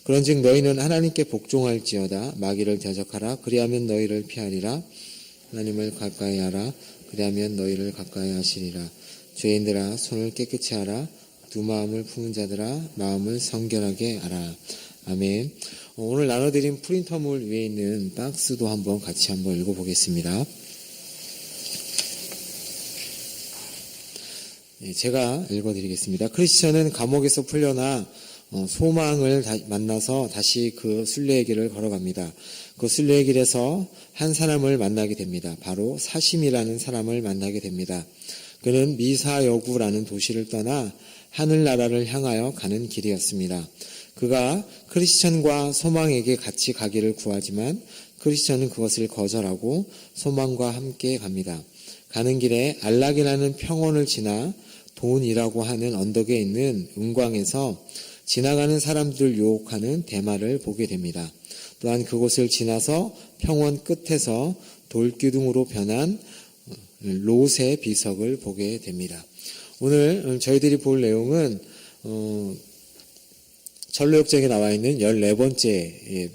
그런즉 너희는 하나님께 복종할지어다. 마귀를 대적하라. 그리하면 너희를 피하리라. 하나님을 가까이 하라. 그리하면 너희를 가까이 하시리라. 죄인들아 손을 깨끗이 하라. 두 마음을 품은 자들아 마음을 성결하게 하라. 아멘. 오늘 나눠드린 프린터물 위에 있는 박스도 같이 한번 읽어보겠습니다. 제가 읽어드리겠습니다. 크리스천은 감옥에서 풀려나 소망을 만나서 다시 그 순례의 길을 걸어갑니다. 그 순례의 길에서 한 사람을 만나게 됩니다. 바로 사심이라는 사람을 만나게 됩니다. 그는 미사여구라는 도시를 떠나 하늘나라를 향하여 가는 길이었습니다. 그가 크리스천과 소망에게 같이 가기를 구하지만 크리스천은 그것을 거절하고 소망과 함께 갑니다. 가는 길에 안락이라는 평원을 지나 돈이라고 하는 언덕에 있는 은광에서 지나가는 사람들을 유혹하는 대마를 보게 됩니다. 또한 그곳을 지나서 평원 끝에서 돌기둥으로 변한 롯의 비석을 보게 됩니다. 오늘 저희들이 볼 내용은 전로역정에 나와 있는 14번째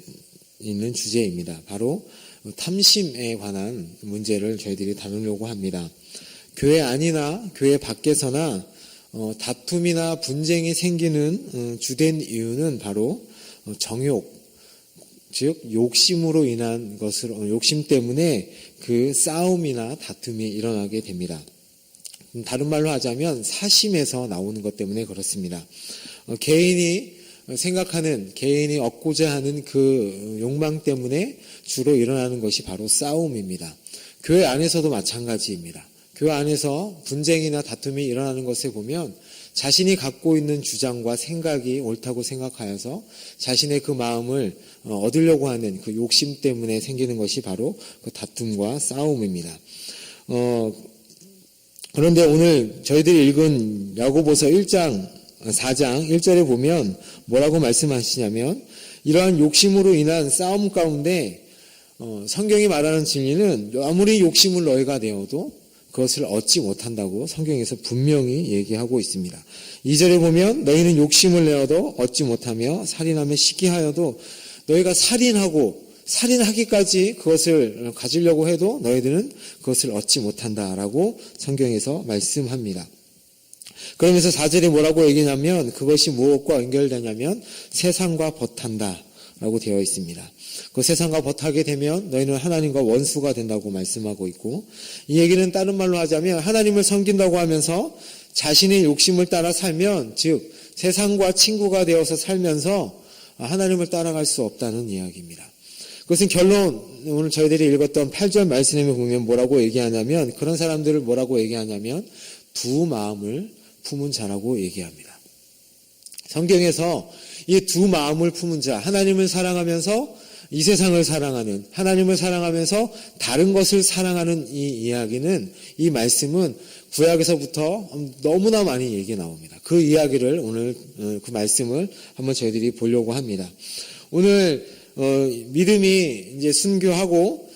있는 주제입니다. 바로 탐심에 관한 문제를 저희들이 다루려고 합니다. 교회 안이나 교회 밖에서나 다툼이나 분쟁이 생기는 주된 이유는 바로 정욕, 즉 욕심으로 인한 것으로, 욕심 때문에 그 싸움이나 다툼이 일어나게 됩니다. 다른 말로 하자면 사심에서 나오는 것 때문에 그렇습니다. 개인이 생각하는, 개인이 얻고자 하는 그 욕망 때문에 주로 일어나는 것이 바로 싸움입니다. 교회 안에서도 마찬가지입니다. 교회 안에서 분쟁이나 다툼이 일어나는 것에 보면 자신이 갖고 있는 주장과 생각이 옳다고 생각하여서 자신의 그 마음을 얻으려고 하는 그 욕심 때문에 생기는 것이 바로 그 다툼과 싸움입니다. 그런데 오늘 저희들이 읽은 야고보서 1장 4장 1절에 보면 뭐라고 말씀하시냐면 이러한 욕심으로 인한 싸움 가운데 성경이 말하는 진리는 아무리 욕심을 너희가 내어도 그것을 얻지 못한다고 성경에서 분명히 얘기하고 있습니다. 2절에 보면 너희는 욕심을 내어도 얻지 못하며 살인하며 시기하여도 너희가 살인하기까지 그것을 가지려고 해도 너희들은 그것을 얻지 못한다라고 성경에서 말씀합니다. 그러면서 4절에 뭐라고 얘기냐면 그것이 무엇과 연결되냐면 세상과 벗한다라고 되어 있습니다. 그 세상과 벗하게 되면 너희는 하나님과 원수가 된다고 말씀하고 있고, 이 얘기는 다른 말로 하자면 하나님을 섬긴다고 하면서 자신의 욕심을 따라 살면, 즉 세상과 친구가 되어서 살면서 하나님을 따라갈 수 없다는 이야기입니다. 그것은 결론, 오늘 저희들이 읽었던 8절 말씀에 보면 뭐라고 얘기하냐면, 그런 사람들을 뭐라고 얘기하냐면 두 마음을 품은 자라고 얘기합니다. 성경에서 이 두 마음을 품은 자, 하나님을 사랑하면서 이 세상을 사랑하는, 하나님을 사랑하면서 다른 것을 사랑하는 이 이야기는, 이 말씀은 구약에서부터 너무나 많이 얘기 나옵니다. 그 이야기를 오늘 그 말씀을 한번 저희들이 보려고 합니다. 오늘 믿음이 이제 순교하고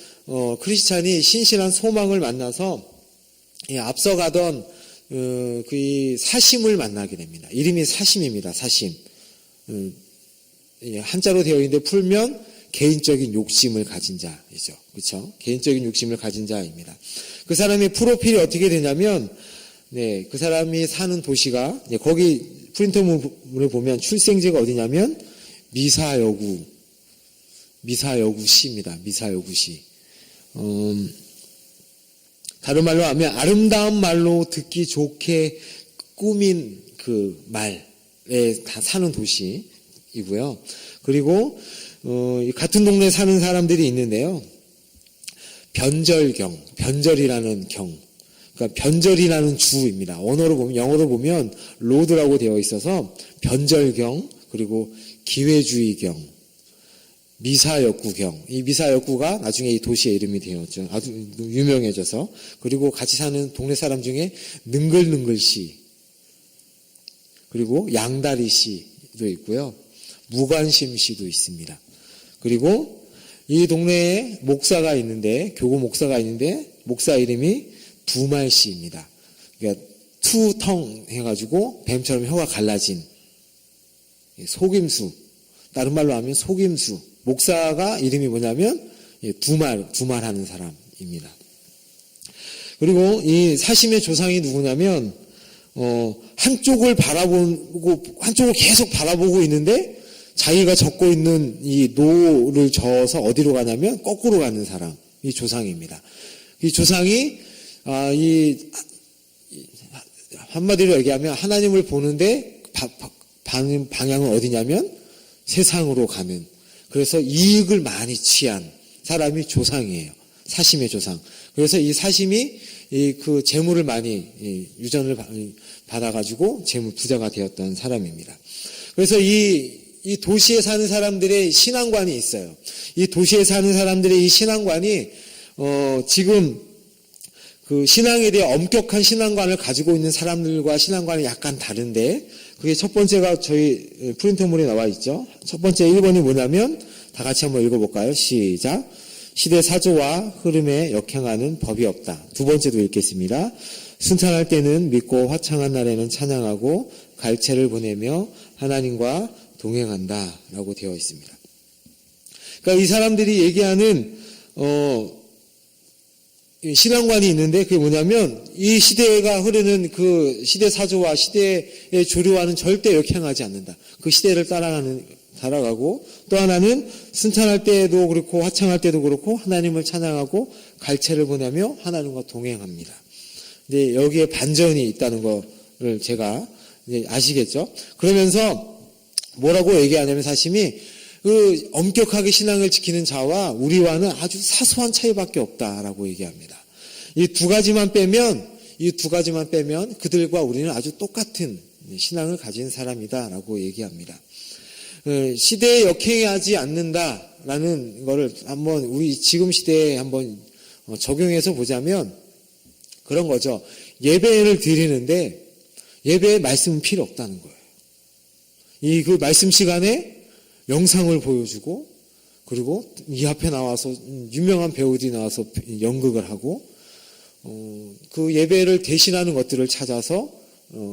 크리스찬이 신실한 소망을 만나서 앞서가던 그 사심을 만나게 됩니다. 이름이 사심입니다. 사심. 한자로 되어 있는데 풀면 개인적인 욕심을 가진 자이죠. 그렇죠? 개인적인 욕심을 가진 자입니다. 그 사람의 프로필이 어떻게 되냐면, 그 사람이 사는 도시가, 거기 프린터물을 보면 출생지가 어디냐면 미사여구시입니다. 미사여구시. 다른 말로 하면 아름다운 말로 듣기 좋게 꾸민 그 말에 다 사는 도시이고요. 그리고 같은 동네에 사는 사람들이 있는데요. 변절이라는 그러니까 변절이라는 주입니다. 언어로 보면, 영어로 보면 로드라고 되어 있어서 변절경, 그리고 기회주의경, 미사여구경. 이 미사여구가 나중에 이 도시의 이름이 되었죠. 아주 유명해져서. 그리고 같이 사는 동네 사람 중에 능글능글씨, 그리고 양다리씨도 있고요. 무관심씨도 있습니다. 그리고 이 동네에 목사가 있는데, 교구 목사가 있는데, 목사 이름이 두말씨입니다. 그러니까 투텅 해가지고 뱀처럼 혀가 갈라진 속임수, 다른 말로 하면 속임수. 목사가 이름이 뭐냐면 두말하는 사람입니다. 그리고 이 사심의 조상이 누구냐면 한쪽을 계속 바라보고 있는데 자기가 젓고 있는 이 노를 저어서 어디로 가냐면 거꾸로 가는 사람이 조상입니다. 이 조상이 한마디로 얘기하면 하나님을 보는데 방향은 어디냐면 세상으로 가는, 그래서 이익을 많이 취한 사람이 조상이에요. 사심의 조상. 그래서 이 사심이 그 재물을 많이 유전을 받아가지고 재물 부자가 되었던 사람입니다. 그래서 이 도시에 사는 사람들의 신앙관이 있어요. 이 도시에 사는 사람들의 이 신앙관이 지금 그 신앙에 대해 엄격한 신앙관을 가지고 있는 사람들과 신앙관이 약간 다른데, 그게 첫 번째가 저희 프린터물에 나와 있죠. 첫 번째 1번이 뭐냐면 다 같이 한번 읽어볼까요? 시작. 시대 사조와 흐름에 역행하는 법이 없다. 두 번째도 읽겠습니다. 순탄할 때는 믿고 화창한 날에는 찬양하고 갈채를 보내며 하나님과 동행한다 라고 되어 있습니다. 그러니까 이 사람들이 얘기하는 신앙관이 있는데, 그게 뭐냐면 이 시대가 흐르는 그 시대 사조와 시대의 조류와는 절대 역행하지 않는다. 그 시대를 따라가고, 또 하나는 순탄할 때도 그렇고 화창할 때도 그렇고 하나님을 찬양하고 갈채를 보내며 하나님과 동행합니다. 근데 여기에 반전이 있다는 거를 제가 이제 아시겠죠? 그러면서 뭐라고 얘기하냐면 사심이 그 엄격하게 신앙을 지키는 자와 우리와는 아주 사소한 차이밖에 없다라고 얘기합니다. 이 두 가지만 빼면 그들과 우리는 아주 똑같은 신앙을 가진 사람이다라고 얘기합니다. 시대에 역행하지 않는다라는 거를 한번 우리 지금 시대에 한번 적용해서 보자면 그런 거죠. 예배를 드리는데 예배에 말씀은 필요 없다는 거예요. 그 말씀 시간에 영상을 보여주고, 그리고 이 앞에 나와서 유명한 배우들이 나와서 연극을 하고, 그 예배를 대신하는 것들을 찾아서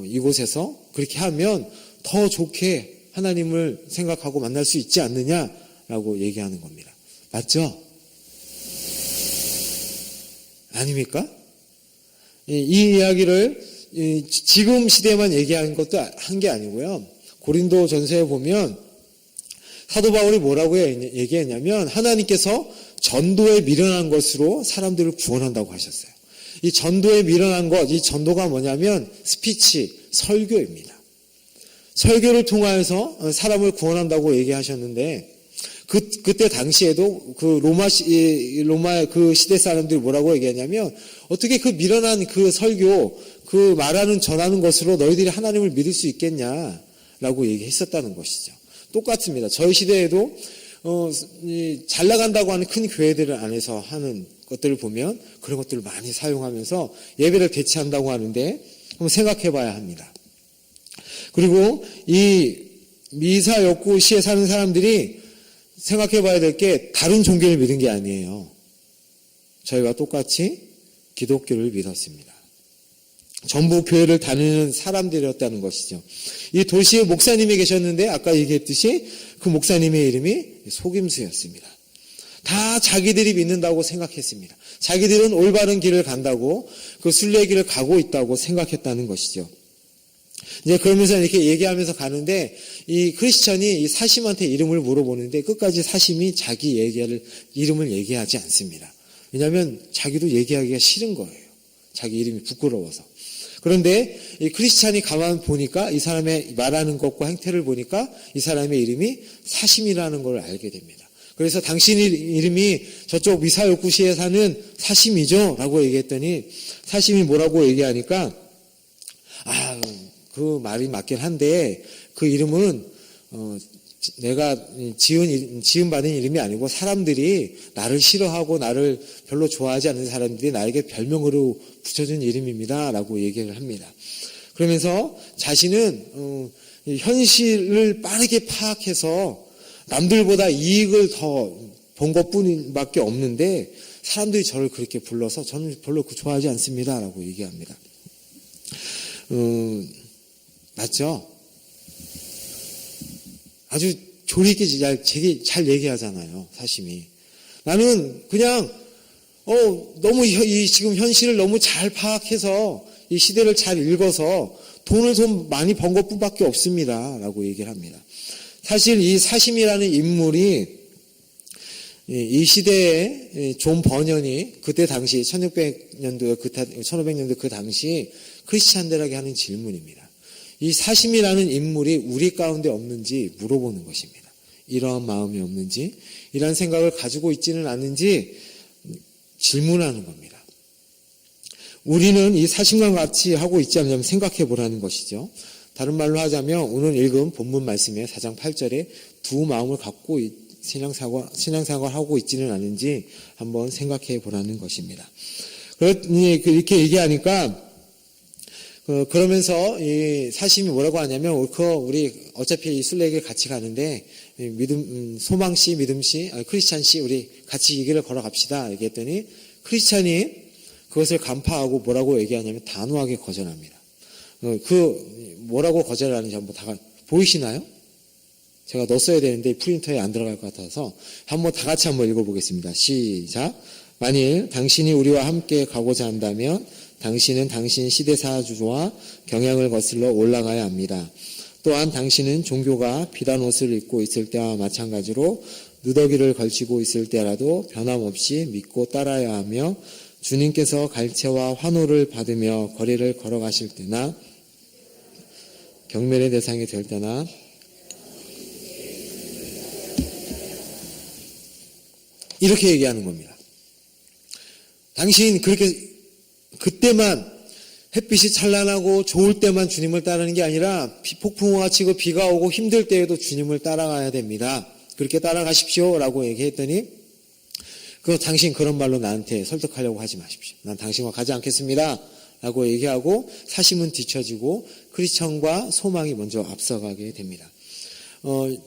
이곳에서 그렇게 하면 더 좋게 하나님을 생각하고 만날 수 있지 않느냐라고 얘기하는 겁니다. 맞죠? 아닙니까? 이 이야기를 지금 시대만 얘기한 것도 한 게 아니고요. 고린도 전서에 보면 사도 바울이 뭐라고 얘기했냐면 하나님께서 전도에 미련한 것으로 사람들을 구원한다고 하셨어요. 이 전도에 미련한 것, 이 전도가 뭐냐면 스피치, 설교입니다. 설교를 통하여서 사람을 구원한다고 얘기하셨는데, 그때 당시에도 그 로마 그 시대 사람들이 뭐라고 얘기하냐면, 어떻게 그 미련한 그 설교, 그 말하는, 전하는 것으로 너희들이 하나님을 믿을 수 있겠냐라고 얘기했었다는 것이죠. 똑같습니다. 저희 시대에도, 잘 나간다고 하는 큰 교회들 안에서 하는 것들을 보면 그런 것들을 많이 사용하면서 예배를 대체한다고 하는데, 한번 생각해 봐야 합니다. 그리고 이 미사역구시에 사는 사람들이 생각해 봐야 될 게 다른 종교를 믿은 게 아니에요. 저희와 똑같이 기독교를 믿었습니다. 전부 교회를 다니는 사람들이었다는 것이죠. 이 도시에 목사님이 계셨는데 아까 얘기했듯이 그 목사님의 이름이 속임수였습니다. 다 자기들이 믿는다고 생각했습니다. 자기들은 올바른 길을 간다고, 그 순례길을 가고 있다고 생각했다는 것이죠. 이제 그러면서 이렇게 얘기하면서 가는데, 이 크리스천이 이 사심한테 이름을 물어보는데 끝까지 사심이 자기 이름을 얘기하지 않습니다. 왜냐하면 자기도 얘기하기가 싫은 거예요. 자기 이름이 부끄러워서. 그런데 이 크리스찬이 가만 보니까 이 사람의 말하는 것과 행태를 보니까 이 사람의 이름이 사심이라는 걸 알게 됩니다. 그래서 당신 이름이 저쪽 미사역구시에 사는 사심이죠? 라고 얘기했더니 사심이 뭐라고 얘기하니까 그 말이 맞긴 한데 그 이름은 내가 지음받은 이름이 아니고 사람들이 나를 싫어하고 나를 별로 좋아하지 않는 사람들이 나에게 별명으로 붙여준 이름입니다. 라고 얘기를 합니다. 그러면서 자신은 현실을 빠르게 파악해서 남들보다 이익을 더 본 것뿐밖에 없는데 사람들이 저를 그렇게 불러서 저는 별로 좋아하지 않습니다. 라고 얘기합니다. 맞죠? 아주 조리 있게 잘 얘기하잖아요. 사심이. 나는 그냥 너무 지금 현실을 너무 잘 파악해서 이 시대를 잘 읽어서 돈을 좀 많이 번 것뿐밖에 없습니다. 라고 얘기를 합니다. 사실 이 사심이라는 인물이 이 시대에 존 버년이 그때 당시 1500년도 그 당시 크리스찬들에게 하는 질문입니다. 이 사심이라는 인물이 우리 가운데 없는지 물어보는 것입니다. 이러한 마음이 없는지, 이러한 생각을 가지고 있지는 않는지 질문하는 겁니다. 우리는 이 사심과 같이 하고 있지 않냐면 생각해 보라는 것이죠. 다른 말로 하자면 오늘 읽은 본문 말씀의 4장 8절에 두 마음을 갖고 신앙생활을 하고 있지는 않은지 한번 생각해 보라는 것입니다. 이렇게 얘기하니까 그러면서 이 사심이 뭐라고 하냐면 우리 어차피 이 순례길 같이 가는데 소망씨, 믿음씨, 크리스찬씨 우리 같이 이 길을 걸어갑시다 얘기했더니 크리스찬이 그것을 간파하고 뭐라고 얘기하냐면 단호하게 거절합니다. 뭐라고 거절하는지 한번 다 보이시나요? 제가 넣었어야 되는데 프린터에 안 들어갈 것 같아서 한번 다 같이 한번 읽어보겠습니다. 시작. 만일 당신이 우리와 함께 가고자 한다면 당신은 당신 시대사주와 경향을 거슬러 올라가야 합니다. 또한 당신은 종교가 비단 옷을 입고 있을 때와 마찬가지로 누더기를 걸치고 있을 때라도 변함없이 믿고 따라야 하며 주님께서 갈채와 환호를 받으며 거리를 걸어가실 때나 경멸의 대상이 될 때나 이렇게 얘기하는 겁니다. 당신 그때만 햇빛이 찬란하고 좋을 때만 주님을 따르는 게 아니라 폭풍우가 치고 비가 오고 힘들 때에도 주님을 따라가야 됩니다. 그렇게 따라가십시오 라고 얘기했더니 당신 그런 말로 나한테 설득하려고 하지 마십시오. 난 당신과 가지 않겠습니다 라고 얘기하고 사심은 뒤처지고 크리스천과 소망이 먼저 앞서가게 됩니다.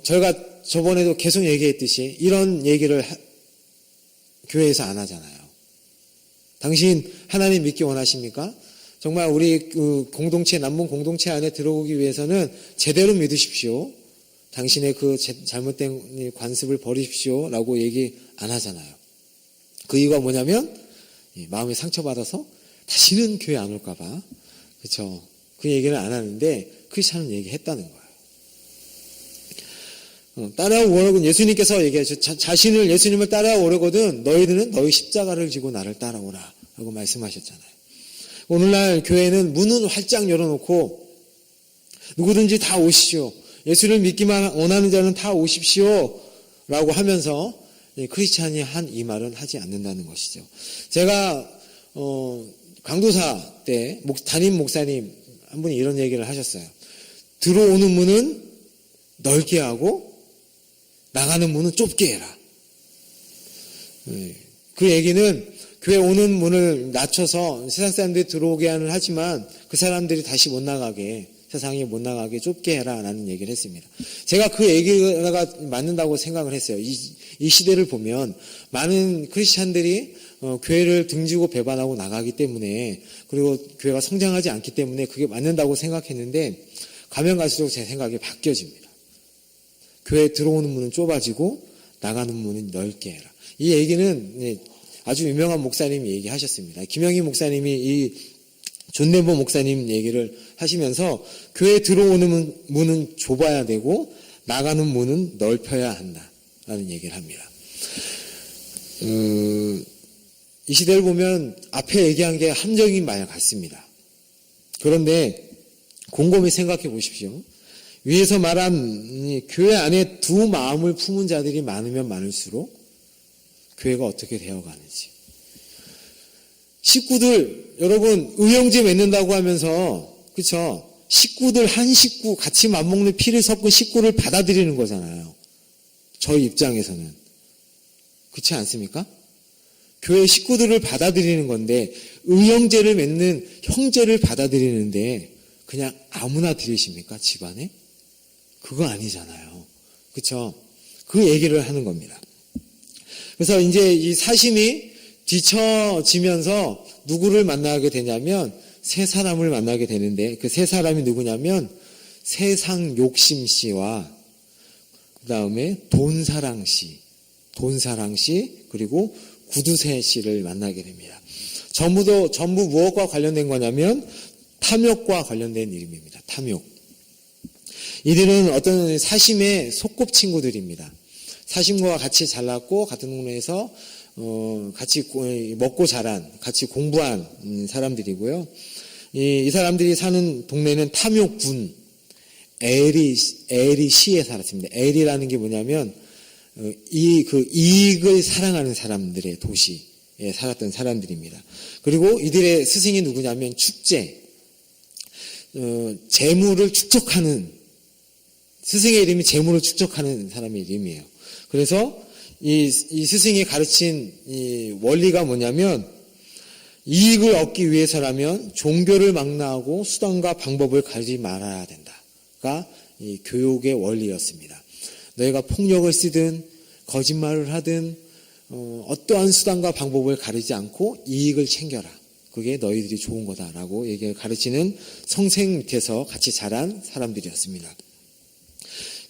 저희가 저번에도 계속 얘기했듯이 이런 얘기를 교회에서 안 하잖아요. 당신 하나님 믿기 원하십니까? 정말 우리 남문 공동체 안에 들어오기 위해서는 제대로 믿으십시오. 당신의 그 잘못된 관습을 버리십시오. 라고 얘기 안 하잖아요. 그 이유가 뭐냐면 마음에 상처받아서 다시는 교회 안 올까봐. 그렇죠? 그 얘기를 안 하는데 크리스찬은 얘기했다는 거예요. 따라오려거든 예수님께서 얘기하죠. 자신을 예수님을 따라오려거든 너희들은 너희 십자가를 지고 나를 따라오라 라고 말씀하셨잖아요. 오늘날 교회는 문은 활짝 열어놓고 누구든지 다 오십시오. 예수를 믿기만 원하는 자는 다 오십시오 라고 하면서 크리스찬이 한 이 말은 하지 않는다는 것이죠. 제가 강도사 때 담임 목사님 한 분이 이런 얘기를 하셨어요. 들어오는 문은 넓게 하고 나가는 문은 좁게 해라. 그 얘기는 교회 오는 문을 낮춰서 세상 사람들이 들어오게 하지만 그 사람들이 다시 못 나가게 세상에 못 나가게 좁게 해라 라는 얘기를 했습니다. 제가 그 얘기가 맞는다고 생각을 했어요. 이 시대를 보면 많은 크리스찬들이 교회를 등지고 배반하고 나가기 때문에 그리고 교회가 성장하지 않기 때문에 그게 맞는다고 생각했는데 가면 갈수록 제 생각이 바뀌어집니다. 교회에 들어오는 문은 좁아지고 나가는 문은 넓게 해라. 이 얘기는 아주 유명한 목사님이 얘기하셨습니다. 김영희 목사님이 이 존내보 목사님 얘기를 하시면서 교회에 들어오는 문은 좁아야 되고 나가는 문은 넓혀야 한다라는 얘기를 합니다. 이 시대를 보면 앞에 얘기한 게 함정인 마냥 같습니다. 그런데 곰곰이 생각해 보십시오. 위에서 말한 교회 안에 두 마음을 품은 자들이 많으면 많을수록 교회가 어떻게 되어가는지. 식구들, 여러분, 의형제 맺는다고 하면서, 그쵸? 식구들, 한 식구, 같이 맞먹는 피를 섞은 식구를 받아들이는 거잖아요. 저희 입장에서는. 그렇지 않습니까? 교회 식구들을 받아들이는 건데, 의형제를 맺는 형제를 받아들이는데, 그냥 아무나 들이십니까? 집안에? 그거 아니잖아요. 그쵸? 그 얘기를 하는 겁니다. 그래서 이제 이 사심이 뒤처지면서 누구를 만나게 되냐면 세 사람을 만나게 되는데 그 세 사람이 누구냐면 세상 욕심 씨와 그 다음에 돈사랑씨, 그리고 구두쇠씨를 만나게 됩니다. 전부 무엇과 관련된 거냐면 탐욕과 관련된 이름입니다. 탐욕. 이들은 어떤 사심의 소꿉친구들입니다. 사심과 같이 잘났고 같은 동네에서 같이 먹고 자란, 같이 공부한 사람들이고요. 이 사람들이 사는 동네는 탐욕군 에리시에 살았습니다. 에리라는 게 뭐냐면 이익을 사랑하는 사람들의 도시에 살았던 사람들입니다. 그리고 이들의 스승이 누구냐면 축제, 재물을 축적하는, 스승의 이름이 재물을 축적하는 사람의 이름이에요. 그래서 이 스승이 가르친 이 원리가 뭐냐면 이익을 얻기 위해서라면 종교를 망라하고 수단과 방법을 가리지 말아야 된다가 이 교육의 원리였습니다. 너희가 폭력을 쓰든 거짓말을 하든 어떠한 수단과 방법을 가리지 않고 이익을 챙겨라. 그게 너희들이 좋은 거다라고 가르치는 성생 밑에서 같이 자란 사람들이었습니다.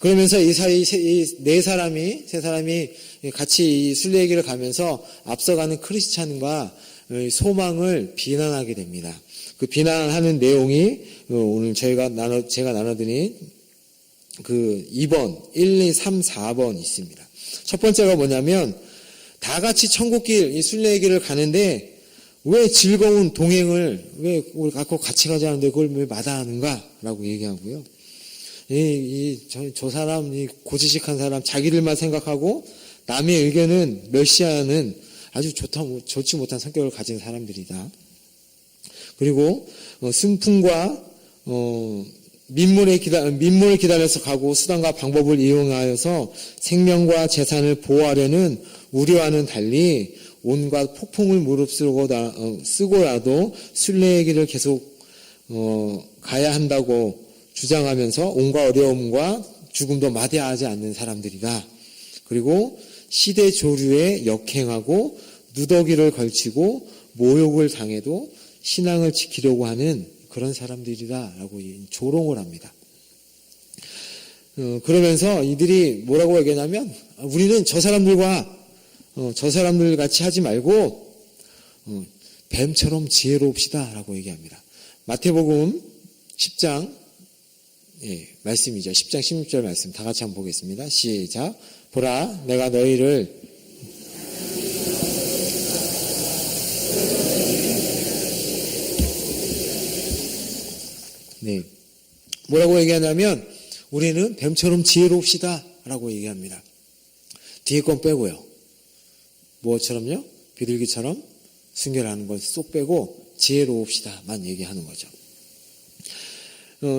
그러면서 이 세 사람이 같이 이 순례길을 가면서 앞서가는 크리스찬과 소망을 비난하게 됩니다. 그 비난하는 내용이 오늘 제가 나눠드린 그 2번, 1, 2, 3, 4번 있습니다. 첫 번째가 뭐냐면 다 같이 천국길, 이 순례길을 가는데 왜 즐거운 동행을 왜 우리 갖고 같이 가자는데 그걸 왜 마다하는가라고 얘기하고요. 저 사람, 이 고지식한 사람, 자기들만 생각하고 남의 의견은 멸시하는 아주 좋지 못한 성격을 가진 사람들이다. 그리고 순풍과 민물을 기다려서 가고 수단과 방법을 이용하여서 생명과 재산을 보호하려는 우리와는 달리 온갖 폭풍을 쓰고라도 순례의 길을 계속 가야 한다고 주장하면서 온갖 어려움과 죽음도 마다하지 않는 사람들이다. 그리고 시대 조류에 역행하고 누더기를 걸치고 모욕을 당해도 신앙을 지키려고 하는 그런 사람들이다라고 조롱을 합니다. 그러면서 이들이 뭐라고 얘기하냐면 우리는 저 사람들 같이 하지 말고 뱀처럼 지혜로웁시다라고 얘기합니다. 마태복음 10장 말씀이죠. 10장 16절 말씀 다 같이 한번 보겠습니다. 시작. 보라, 내가 너희를 뭐라고 얘기하냐면 우리는 뱀처럼 지혜로웁시다 라고 얘기합니다. 뒤에 건 빼고요. 무엇처럼요? 비둘기처럼 순결하는 걸 쏙 빼고 지혜로웁시다만 얘기하는 거죠.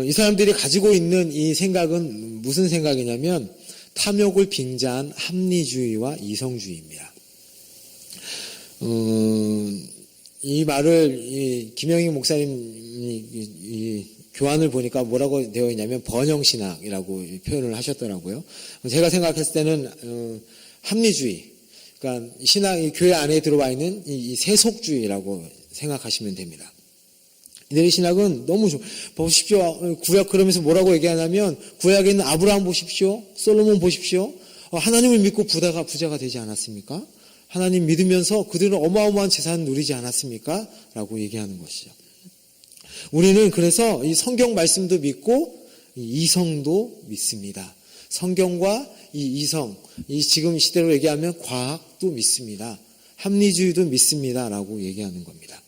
이 사람들이 가지고 있는 이 생각은 무슨 생각이냐면 탐욕을 빙자한 합리주의와 이성주의입니다. 이 말을 김영익 목사님 교환을 보니까 뭐라고 되어 있냐면 번영신학이라고 표현을 하셨더라고요. 제가 생각했을 때는 합리주의, 그러니까 교회 안에 들어와 있는 이 세속주의라고 생각하시면 됩니다. 이들의 신학은 너무 보십시오. 구약 그러면서 뭐라고 얘기하냐면 구약에 있는 아브라함 보십시오. 솔로몬 보십시오. 하나님을 믿고 부자가 되지 않았습니까? 하나님 믿으면서 그들은 어마어마한 재산을 누리지 않았습니까? 라고 얘기하는 것이죠. 우리는 그래서 이 성경 말씀도 믿고 이 이성도 믿습니다. 성경과 이 이성, 이 지금 시대로 얘기하면 과학도 믿습니다. 합리주의도 믿습니다. 라고 얘기하는 겁니다.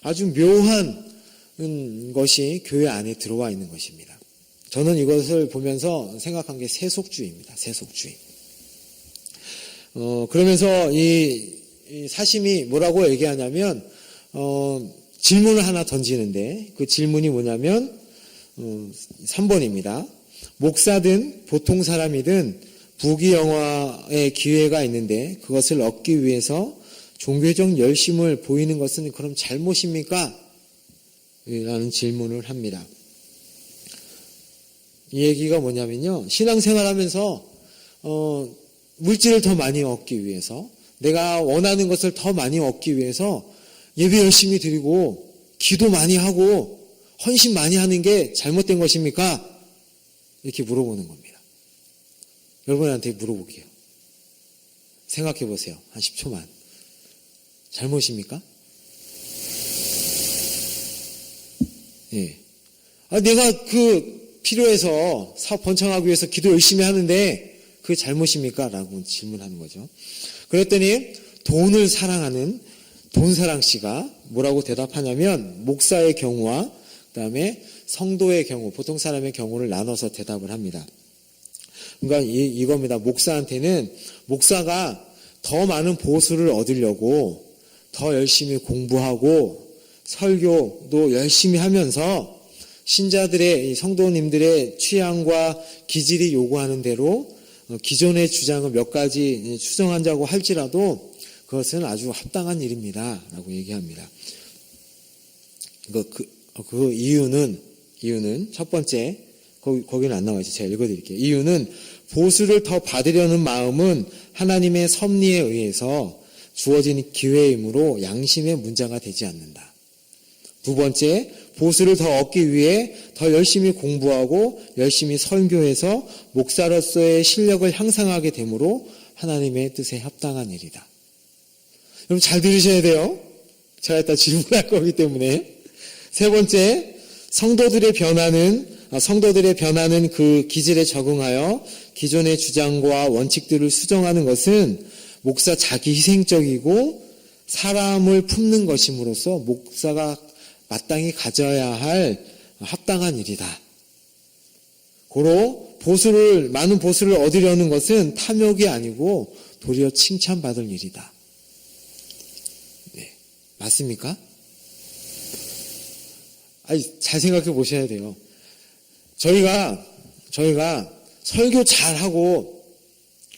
아주 묘한 것이 교회 안에 들어와 있는 것입니다. 저는 이것을 보면서 생각한 게 세속주의입니다. 세속주의. 그러면서 이 사심이 뭐라고 얘기하냐면 질문을 하나 던지는데 그 질문이 뭐냐면 3번입니다. 목사든 보통 사람이든 부귀영화의 기회가 있는데 그것을 얻기 위해서 종교적 열심을 보이는 것은 그럼 잘못입니까? 라는 질문을 합니다. 이 얘기가 뭐냐면요. 신앙생활하면서 물질을 더 많이 얻기 위해서 내가 원하는 것을 더 많이 얻기 위해서 예배 열심히 드리고 기도 많이 하고 헌신 많이 하는 게 잘못된 것입니까? 이렇게 물어보는 겁니다. 여러분한테 물어볼게요. 생각해 보세요. 한 10초만. 잘못입니까? 예. 내가 필요해서 사업 번창하기 위해서 기도 열심히 하는데 그게 잘못입니까? 라고 질문하는 거죠. 그랬더니 돈을 사랑하는 돈사랑씨가 뭐라고 대답하냐면 목사의 경우와 그다음에 성도의 경우, 보통 사람의 경우를 나눠서 대답을 합니다. 그러니까 이겁니다. 목사가 더 많은 보수를 얻으려고 더 열심히 공부하고 설교도 열심히 하면서 신자들의, 성도님들의 취향과 기질이 요구하는 대로 기존의 주장을 몇 가지 수정한다고 할지라도 그것은 아주 합당한 일입니다. 라고 얘기합니다. 그 이유는 첫 번째, 거기는 안 나와있죠. 제가 읽어드릴게요. 이유는 보수를 더 받으려는 마음은 하나님의 섭리에 의해서 주어진 기회이므로 양심의 문제가 되지 않는다. 두 번째, 보수를 더 얻기 위해 더 열심히 공부하고 열심히 설교해서 목사로서의 실력을 향상하게 되므로 하나님의 뜻에 합당한 일이다. 여러분 잘 들으셔야 돼요. 제가 이따 질문할 거기 때문에. 세 번째, 성도들의 변화는 그 기질에 적응하여 기존의 주장과 원칙들을 수정하는 것은 목사 자기 희생적이고 사람을 품는 것임으로써 목사가 마땅히 가져야 할 합당한 일이다. 고로 많은 보수를 얻으려는 것은 탐욕이 아니고 도리어 칭찬받을 일이다. 네, 맞습니까? 잘 생각해 보셔야 돼요. 저희가 설교 잘하고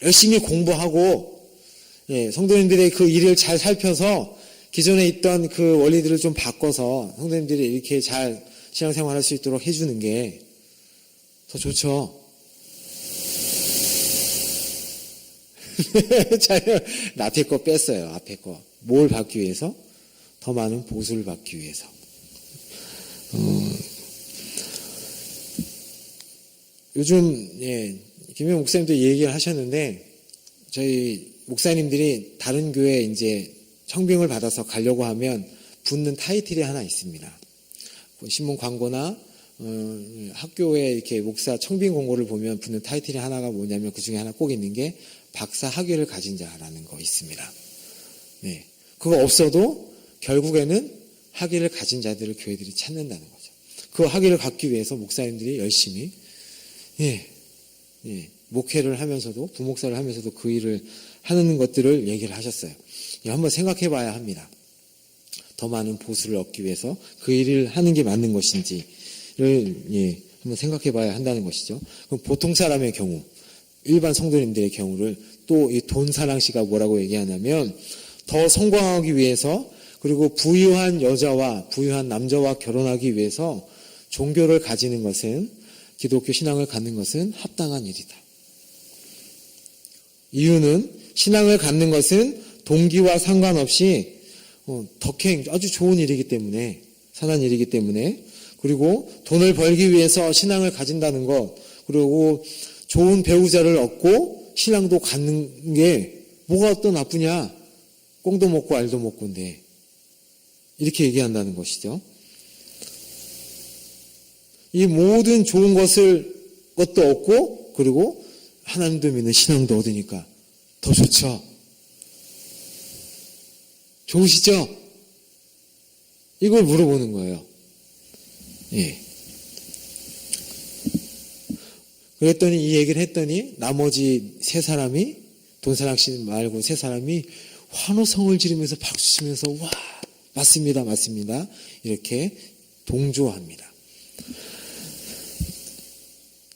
열심히 공부하고 성도님들의 그 일을 잘 살펴서 기존에 있던 그 원리들을 좀 바꿔서 성도님들이 이렇게 잘 신앙생활할 수 있도록 해주는 게 더 좋죠. 앞에 거 뺐어요. 앞에 거. 뭘 받기 위해서? 더 많은 보수를 받기 위해서. 요즘 김영 목사님도 얘기를 하셨는데 저희 목사님들이 다른 교회에 이제 청빙을 받아서 가려고 하면 붙는 타이틀이 하나 있습니다. 신문 광고나 학교에 이렇게 목사 청빙 공고를 보면 붙는 타이틀이 하나가 뭐냐면 그 중에 하나 꼭 있는 게 박사 학위를 가진 자라는 거 있습니다. 네, 그거 없어도 결국에는 학위를 가진 자들을 교회들이 찾는다는 거죠. 그 학위를 갖기 위해서 목사님들이 열심히 목회를 하면서도 부목사를 하면서도 그 일을 하는 것들을 얘기를 하셨어요. 한번 생각해 봐야 합니다. 더 많은 보수를 얻기 위해서 그 일을 하는 게 맞는 것인지를 한번 생각해 봐야 한다는 것이죠. 그럼 보통 사람의 경우, 일반 성도님들의 경우를 또 이 돈사랑씨가 뭐라고 얘기하냐면 더 성공하기 위해서 그리고 부유한 여자와 부유한 남자와 결혼하기 위해서 종교를 가지는 것은 기독교 신앙을 갖는 것은 합당한 일이다. 이유는 신앙을 갖는 것은 동기와 상관없이 덕행, 아주 좋은 일이기 때문에, 선한 일이기 때문에, 그리고 돈을 벌기 위해서 신앙을 가진다는 것, 그리고 좋은 배우자를 얻고 신앙도 갖는 게 뭐가 또 나쁘냐? 꽁도 먹고 알도 먹고인데 이렇게 얘기한다는 것이죠. 이 모든 좋은 것도 얻고 그리고 하나님도 믿는 신앙도 얻으니까 더 좋죠. 좋으시죠? 이걸 물어보는 거예요. 그랬더니 이 얘기를 했더니 나머지 세 사람이 돈사랑씨 말고 세 사람이 환호성을 지르면서 박수 치면서 와 맞습니다 이렇게 동조합니다.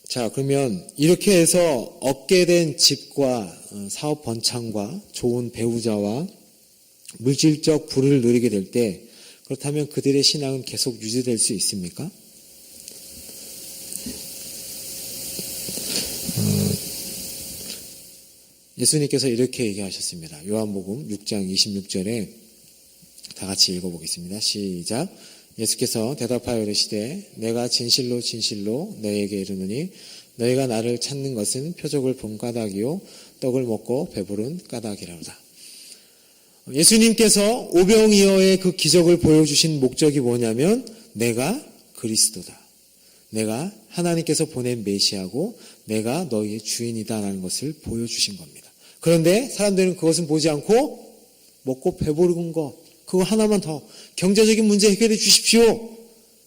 자, 그러면 이렇게 해서 얻게 된 집과 사업 번창과 좋은 배우자와 물질적 부를 누리게 될 때 그렇다면 그들의 신앙은 계속 유지될 수 있습니까? 예수님께서 이렇게 얘기하셨습니다. 요한복음 6장 26절에 다 같이 읽어보겠습니다. 시작. 예수께서 대답하여 이르시되 내가 진실로 진실로 너희에게 이르노니 너희가 나를 찾는 것은 표적을 본 까닭이요 떡을 먹고 배부른 까닭이라로다. 예수님께서 오병이어의 그 기적을 보여주신 목적이 뭐냐면 내가 그리스도다. 내가 하나님께서 보낸 메시아고 내가 너희의 주인이다라는 것을 보여주신 겁니다. 그런데 사람들은 그것은 보지 않고 먹고 배부른 거 그거 하나만 더 경제적인 문제 해결해 주십시오.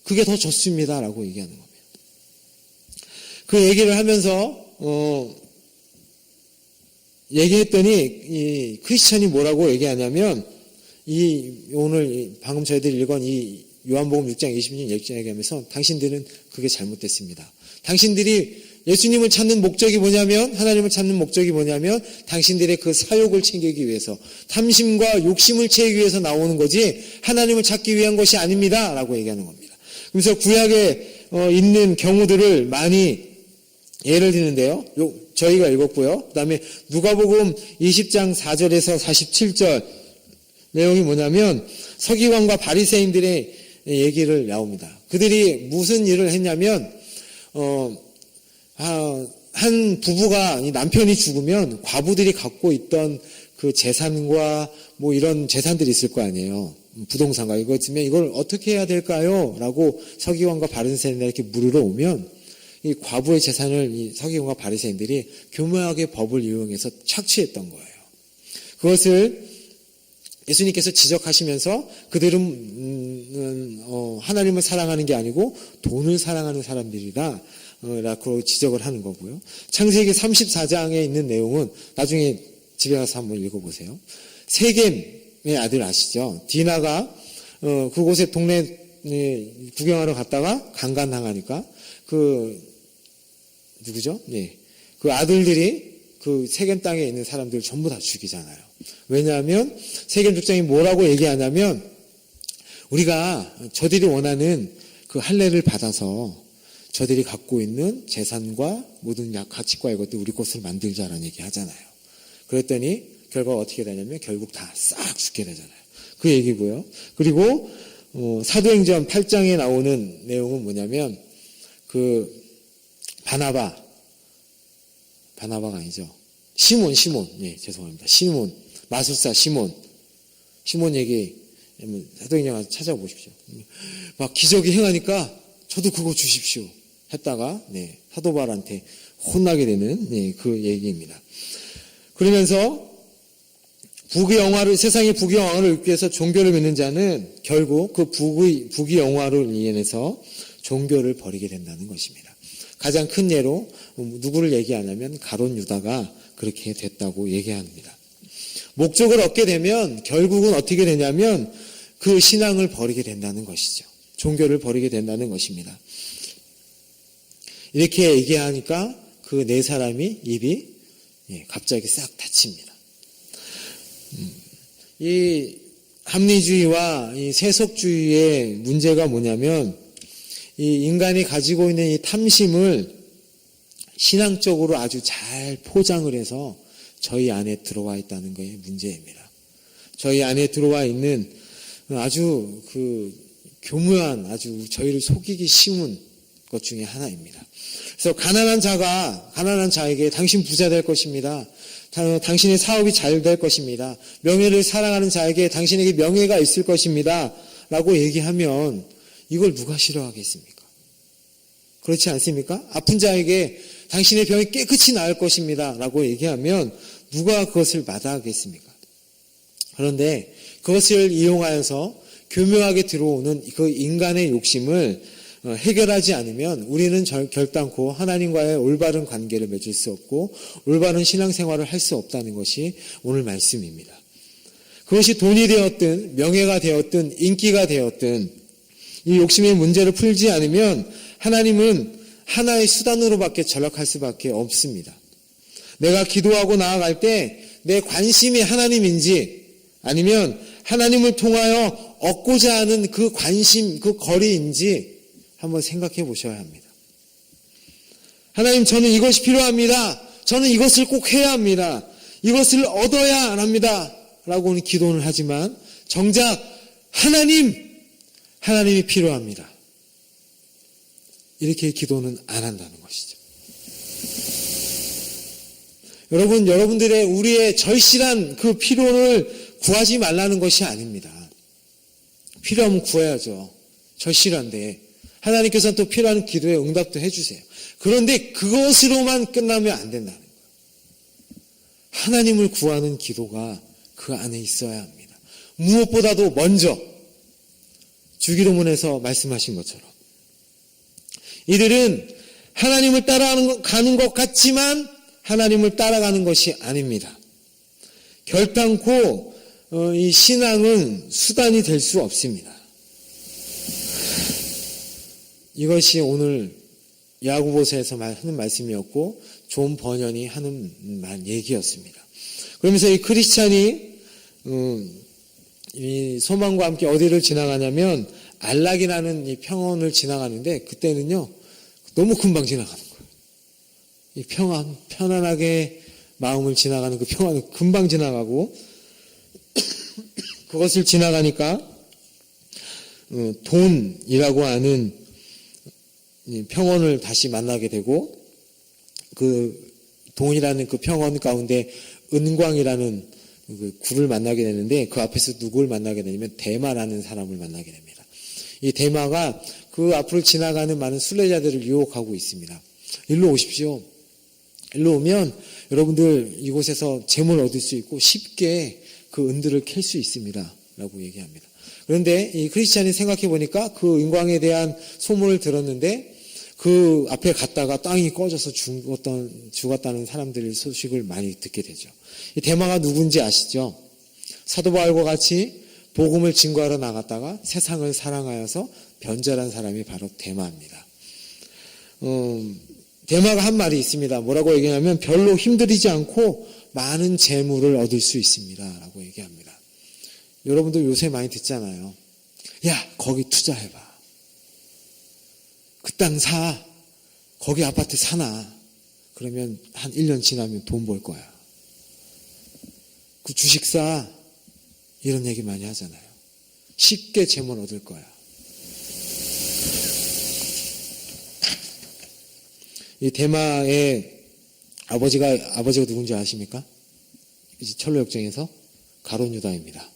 그게 더 좋습니다. 라고 얘기하는 겁니다. 그 얘기를 하면서 얘기했더니 이 크리스천이 뭐라고 얘기하냐면 오늘 방금 저희들이 읽은 이 요한복음 6장 20절 얘기하면서 당신들은 그게 잘못됐습니다. 당신들이 예수님을 찾는 목적이 뭐냐면 하나님을 찾는 목적이 뭐냐면 당신들의 그 사욕을 챙기기 위해서 탐심과 욕심을 채우기 위해서 나오는 거지 하나님을 찾기 위한 것이 아닙니다. 라고 얘기하는 겁니다. 그래서 구약에 있는 경우들을 많이 예를 드는데요. 저희가 읽었고요. 그 다음에 누가복음 20장 4절에서 47절 내용이 뭐냐면 서기관과 바리새인들의 얘기를 나옵니다. 그들이 무슨 일을 했냐면 한 부부가 남편이 죽으면 과부들이 갖고 있던 그 재산과 뭐 이런 재산들이 있을 거 아니에요. 부동산과 이거 있으면 이걸 어떻게 해야 될까요? 라고 서기관과 바리새인들에게 물으러 오면 이 과부의 재산을 이 서기관과 바리새인들이 교묘하게 법을 이용해서 착취했던 거예요. 그것을 예수님께서 지적하시면서 그들은 하나님을 사랑하는 게 아니고 돈을 사랑하는 사람들이다 라고 지적을 하는 거고요. 창세기 34장에 있는 내용은 나중에 집에 가서 한번 읽어보세요. 세겜의 아들 아시죠? 디나가 그곳에 동네 구경하러 갔다가 강간당하니까 누구죠? 네. 그 아들들이 그 세겜 땅에 있는 사람들 전부 다 죽이잖아요. 왜냐하면 세겜 족장이 뭐라고 얘기하냐면 우리가 저들이 원하는 그 할례를 받아서 저들이 갖고 있는 재산과 모든 가치과 이것들 우리 것을 만들자라는 얘기 하잖아요. 그랬더니 결과가 어떻게 되냐면 결국 다 싹 죽게 되잖아요. 그 얘기고요. 그리고 사도행전 8장에 나오는 내용은 뭐냐면 그 바나바가 아니죠. 시몬. 예, 죄송합니다. 시몬. 마술사 시몬 얘기, 사도행전 가서 찾아보십시오. 막 기적이 행하니까 저도 그거 주십시오. 했다가, 사도바울한테 혼나게 되는, 그 얘기입니다. 그러면서 세상의 부귀 영화를 얻기 위해서 종교를 믿는 자는 결국 그 부귀 영화를 인해서 종교를 버리게 된다는 것입니다. 가장 큰 예로 누구를 얘기하냐면 가룟 유다가 그렇게 됐다고 얘기합니다. 목적을 얻게 되면 결국은 어떻게 되냐면 그 신앙을 버리게 된다는 것이죠. 종교를 버리게 된다는 것입니다. 이렇게 얘기하니까 그 네 사람이 입이 갑자기 싹 닫힙니다. 이 합리주의와 이 세속주의의 문제가 뭐냐면 이 인간이 가지고 있는 이 탐심을 신앙적으로 아주 잘 포장을 해서 저희 안에 들어와 있다는 것이 문제입니다. 저희 안에 들어와 있는 아주 교묘한 아주 저희를 속이기 쉬운 것 중에 하나입니다. 그래서 가난한 자에게 당신 부자 될 것입니다. 당신의 사업이 잘 될 것입니다. 명예를 사랑하는 자에게 당신에게 명예가 있을 것입니다. 라고 얘기하면 이걸 누가 싫어하겠습니까? 그렇지 않습니까? 아픈 자에게 당신의 병이 깨끗이 나을 것입니다. 라고 얘기하면 누가 그것을 마다하겠습니까? 그런데 그것을 이용하여서 교묘하게 들어오는 그 인간의 욕심을 해결하지 않으면 우리는 결단코 하나님과의 올바른 관계를 맺을 수 없고 올바른 신앙생활을 할 수 없다는 것이 오늘 말씀입니다. 그것이 돈이 되었든 명예가 되었든 인기가 되었든 이 욕심의 문제를 풀지 않으면 하나님은 하나의 수단으로밖에 전락할 수밖에 없습니다. 내가 기도하고 나아갈 때 내 관심이 하나님인지 아니면 하나님을 통하여 얻고자 하는 그 관심, 그 거리인지 한번 생각해 보셔야 합니다. 하나님, 저는 이것이 필요합니다. 저는 이것을 꼭 해야 합니다. 이것을 얻어야 합니다. 라고는 기도는 하지만 정작 하나님이 필요합니다. 이렇게 기도는 안 한다는 것이죠. 여러분들의 우리의 절실한 그 필요를 구하지 말라는 것이 아닙니다. 필요하면 구해야죠. 절실한데 하나님께서는 또 필요한 기도에 응답도 해주세요. 그런데 그것으로만 끝나면 안 된다는 거예요. 하나님을 구하는 기도가 그 안에 있어야 합니다. 무엇보다도 먼저 주기도문에서 말씀하신 것처럼 이들은 하나님을 따라가는 것 같지만 하나님을 따라가는 것이 아닙니다. 결단코 이 신앙은 수단이 될 수 없습니다. 이것이 오늘 야고보서에서 하는 말씀이었고 존 버년이 하는 얘기였습니다. 그러면서 이 크리스찬이 이 소망과 함께 어디를 지나가냐면 안락이라는 이 평원을 지나가는데 그때는요 너무 금방 지나가는 거예요. 이 편안하게 마음을 지나가는 그 평안은 금방 지나가고 그것을 지나가니까 돈이라고 하는 평원을 다시 만나게 되고 그 돈이라는 그 평원 가운데 은광이라는 그 굴을 만나게 되는데 그 앞에서 누구를 만나게 되냐면 대마라는 사람을 만나게 됩니다. 이 대마가 그 앞을 지나가는 많은 순례자들을 유혹하고 있습니다. 일로 오십시오. 일로 오면 여러분들 이곳에서 재물을 얻을 수 있고 쉽게 그 은들을 캘 수 있습니다. 라고 얘기합니다. 그런데 이 크리스찬이 생각해 보니까 그 은광에 대한 소문을 들었는데 그 앞에 갔다가 땅이 꺼져서 죽었다는 사람들의 소식을 많이 듣게 되죠. 이 대마가 누군지 아시죠? 사도 바울과 같이 복음을 증거하러 나갔다가 세상을 사랑하여서 변절한 사람이 바로 대마입니다. 대마가 한 말이 있습니다. 뭐라고 얘기하냐면 별로 힘들이지 않고 많은 재물을 얻을 수 있습니다. 라고 얘기합니다. 여러분들 요새 많이 듣잖아요. 야, 거기 투자해봐. 그 땅 사. 거기 아파트 사나. 그러면 한 1년 지나면 돈 벌 거야. 그 주식 사. 이런 얘기 많이 하잖아요. 쉽게 재물 얻을 거야. 이 대마의 아버지가 누군지 아십니까? 철로역정에서 가룟 유다입니다.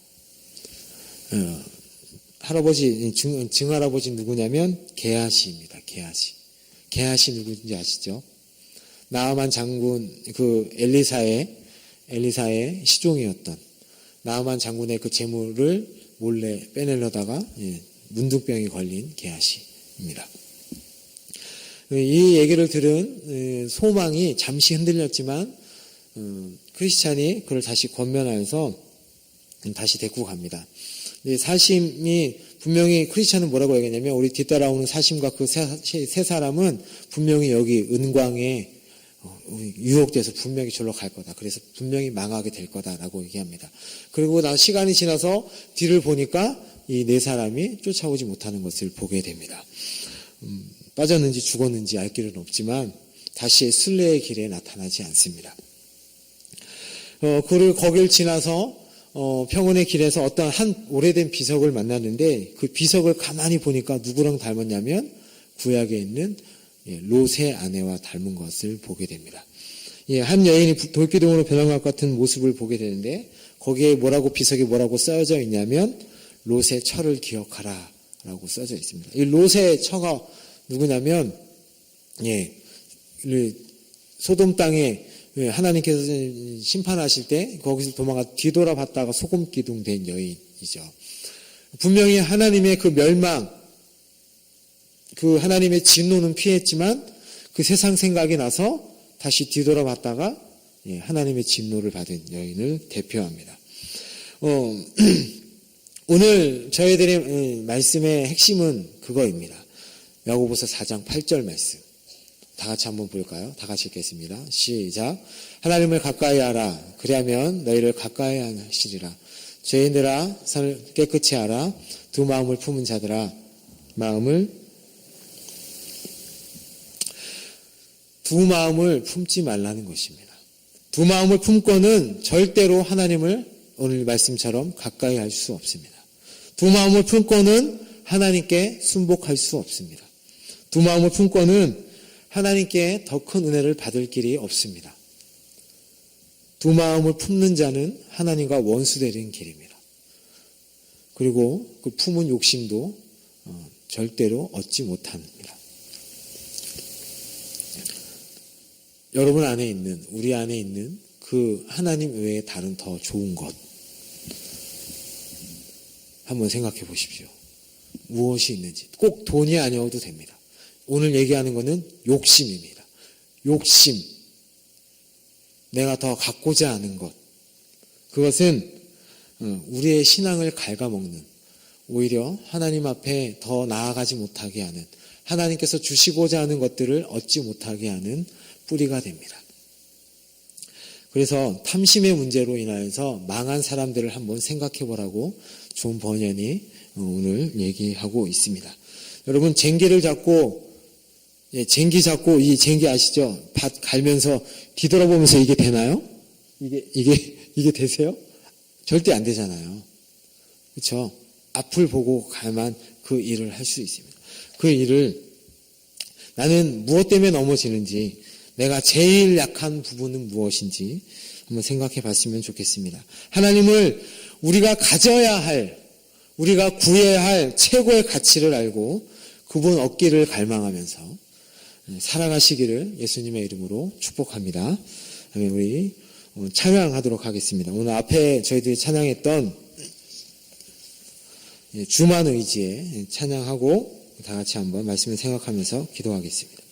할아버지, 증할아버지 누구냐면 게하시입니다. 게하시 누구인지 아시죠? 나아만 장군, 그 엘리사의 시종이었던 나아만 장군의 그 재물을 몰래 빼내려다가 문둥병이 걸린 게하시입니다. 이 얘기를 들은 소망이 잠시 흔들렸지만 크리스찬이 그를 다시 권면하여서 다시 데리고 갑니다. 사심이 분명히 크리스찬은 뭐라고 얘기했냐면 우리 뒤따라오는 사심과 그 세 사람은 분명히 여기 은광에 유혹돼서 분명히 절로 갈 거다. 그래서 분명히 망하게 될 거다라고 얘기합니다. 그리고 시간이 지나서 뒤를 보니까 이 네 사람이 쫓아오지 못하는 것을 보게 됩니다. 빠졌는지 죽었는지 알 길은 없지만 다시 순례의 길에 나타나지 않습니다. 거길 지나서 평원의 길에서 어떤 한 오래된 비석을 만났는데 그 비석을 가만히 보니까 누구랑 닮았냐면 구약에 있는 롯의 아내와 닮은 것을 보게 됩니다. 한 여인이 돌기둥으로 변한 것 같은 모습을 보게 되는데 거기에 비석에 뭐라고 써져 있냐면 롯의 처를 기억하라 라고 써져 있습니다. 이 롯의 처가 누구냐면 소돔 땅에 하나님께서 심판하실 때 거기서 뒤돌아봤다가 소금기둥 된 여인이죠. 분명히 하나님의 그 멸망, 그 하나님의 진노는 피했지만 그 세상 생각이 나서 다시 뒤돌아봤다가 하나님의 진노를 받은 여인을 대표합니다. 오늘 저희들의 말씀의 핵심은 그거입니다. 야고보서 4장 8절 말씀. 다 같이 한번 볼까요? 다 같이 읽겠습니다. 시작. 하나님을 가까이 하라. 그리하면 너희를 가까이 하시리라. 죄인들아, 선을 깨끗이 하라. 두 마음을 품은 자들아, 두 마음을 품지 말라는 것입니다. 두 마음을 품고는 절대로 하나님을 오늘 말씀처럼 가까이 할 수 없습니다. 두 마음을 품고는 하나님께 순복할 수 없습니다. 두 마음을 품고는 하나님께 더 큰 은혜를 받을 길이 없습니다. 두 마음을 품는 자는 하나님과 원수되는 길입니다. 그리고 그 품은 욕심도 절대로 얻지 못합니다. 여러분 안에 있는, 우리 안에 있는 그 하나님 외에 다른 더 좋은 것 한번 생각해 보십시오. 무엇이 있는지. 꼭 돈이 아니어도 됩니다. 오늘 얘기하는 것은 욕심입니다. 욕심. 내가 더 갖고자 하는 것. 그것은 우리의 신앙을 갉아먹는, 오히려 하나님 앞에 더 나아가지 못하게 하는, 하나님께서 주시고자 하는 것들을 얻지 못하게 하는 뿌리가 됩니다. 그래서 탐심의 문제로 인하여서 망한 사람들을 한번 생각해 보라고 존 버년이 오늘 얘기하고 있습니다. 여러분, 쟁기를 잡고, 쟁기 잡고, 이 쟁기 아시죠? 밭 갈면서 뒤돌아보면서 이게 되나요? 이게 되세요? 절대 안 되잖아요. 그렇죠? 앞을 보고 가야만 그 일을 할 수 있습니다. 그 일을 나는 무엇 때문에 넘어지는지, 내가 제일 약한 부분은 무엇인지 한번 생각해 봤으면 좋겠습니다. 하나님을 우리가 가져야 할, 우리가 구해야 할 최고의 가치를 알고 그분 얻기를 갈망하면서 살아가시기를 예수님의 이름으로 축복합니다. 우리 찬양하도록 하겠습니다. 오늘 앞에 저희들이 찬양했던 주만 의지에 찬양하고 다 같이 한번 말씀을 생각하면서 기도하겠습니다.